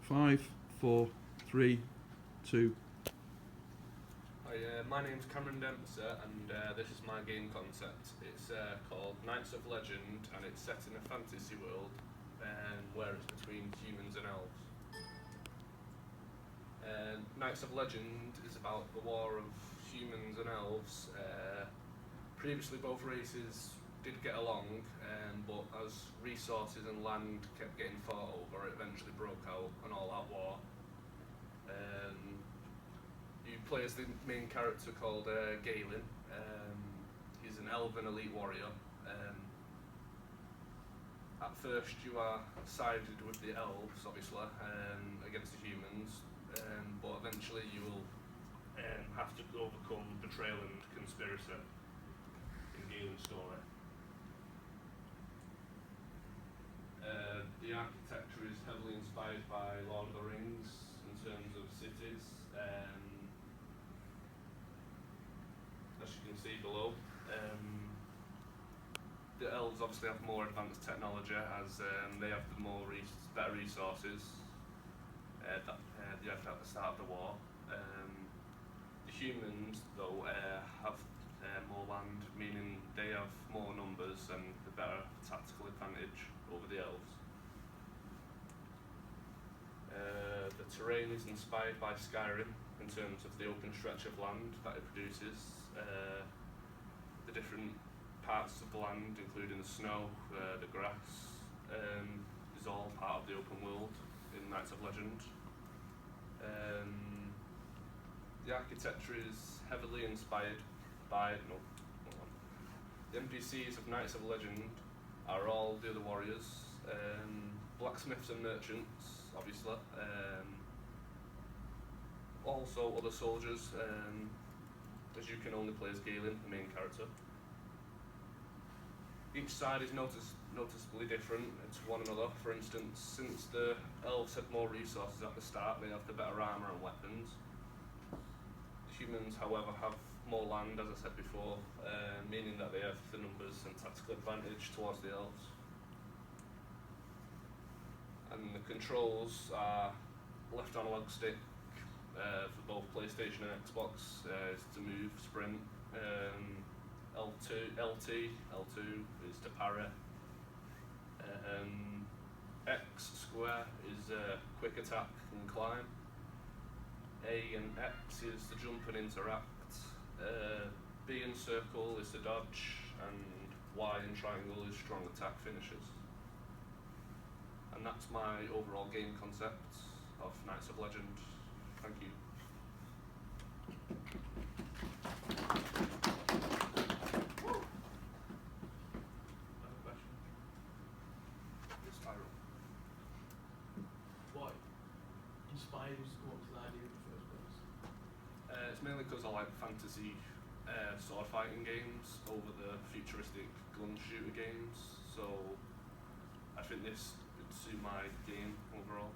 5, 4, 3, 2. Hi, my name's Cameron Dempsey, and this is my game concept. It's called Knights of Legend, and it's set in a fantasy world where it's between humans and elves. Knights of Legend is about the war of humans and elves. Previously, both races did get along, but as resources and land kept getting fought over, it eventually broke out an all-out war. You play as the main character called Galen. He's an elven elite warrior. At first you are sided with the elves, obviously, against the humans, but eventually you will have to overcome betrayal and conspiracy in Galen's story. The architecture is heavily inspired by Lord of the Rings in terms of cities. As you can see below, the elves obviously have more advanced technology as they have better resources that they had at the start of the war. The humans, though, have more land, meaning they have more numbers and a better tactical advantage over the elves. The terrain is inspired by Skyrim in terms of the open stretch of land that it produces. The different parts of the land, including the snow, the grass, is all part of the open world in Knights of Legend. The architecture is heavily inspired by the NPCs of Knights of Legend are all the other warriors, blacksmiths and merchants, obviously. Also other soldiers, as you can only play as Galen, the main character. Each side is noticeably different to one another. For instance, since the elves had more resources at the start, they have the better armour and weapons. The humans, however, have more land, as I said before, meaning that they have the numbers and tactical advantage towards the elves. And the controls are left analog stick for both PlayStation and Xbox is to move, sprint. L2 is to parry. X square is quick attack and climb. A and X is to jump and interact. B and circle is to dodge, and Y and triangle is strong attack finishes. And that's my overall game concept of Knights of Legend. Thank you. Another question? It's Tyrell. What inspired you to come up to the idea in the first place? It's mainly because I like fantasy sword fighting games over the futuristic gun shooter games, so I think this would suit my game overall.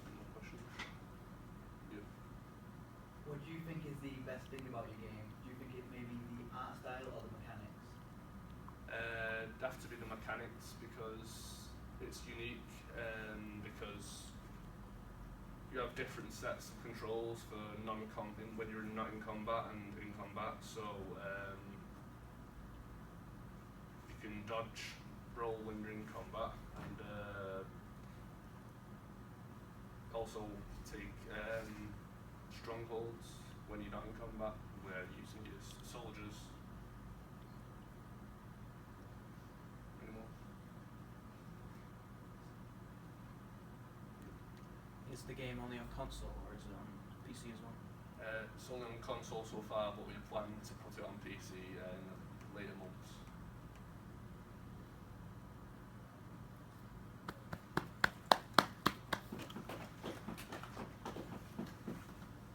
No question? Yeah. What do you think is the best thing about your game? Do you think it may be the art style or the mechanics? It'd have to be the mechanics because it's unique, because you have different sets of controls for when you're not in combat and in combat. So you can dodge, roll when you're in combat, and also take strongholds when you're not in combat, where you're using your soldiers. Anymore? Is the game only on console or is it on PC as well? It's only on console so far, but we plan to put it on PC in the